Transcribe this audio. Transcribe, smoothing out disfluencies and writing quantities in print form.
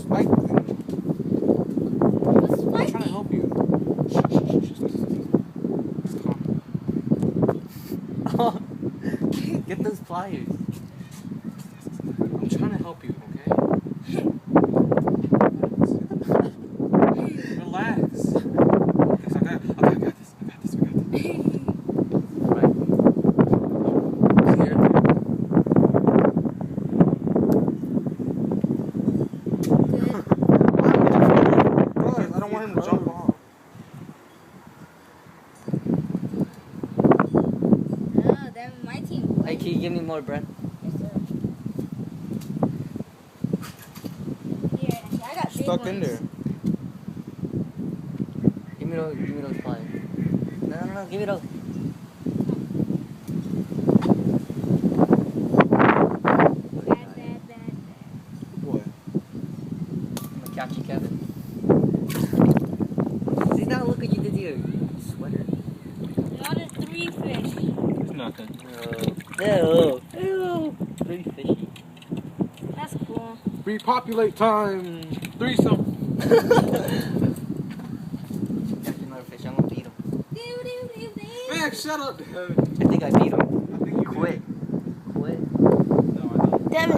spike thing. What's I'm trying to spiky? help you. Just calm. Get those pliers. I'm trying to help you, okay? Relax. Relax. Okay, I got this. I got this. Right. Here. Good. Guys, I don't want him to jump off. Oh, then my team. Hey, can you give me more bread? Yes, sir. Here, I got big Stuck ones. in there. Give me those pliers. No, give me those. Bad. What? I'm a catchy Kevin. See now, look what you did to your sweater. Another 3 fish. It's nothing. Ew. Ew. Very fishy. That's cool. Repopulate time. Threesome. Catch another fish, I'm gonna beat him. Man, shut up. I think I beat him. I think you Quit. did. Quit. No, I don't. Damn it.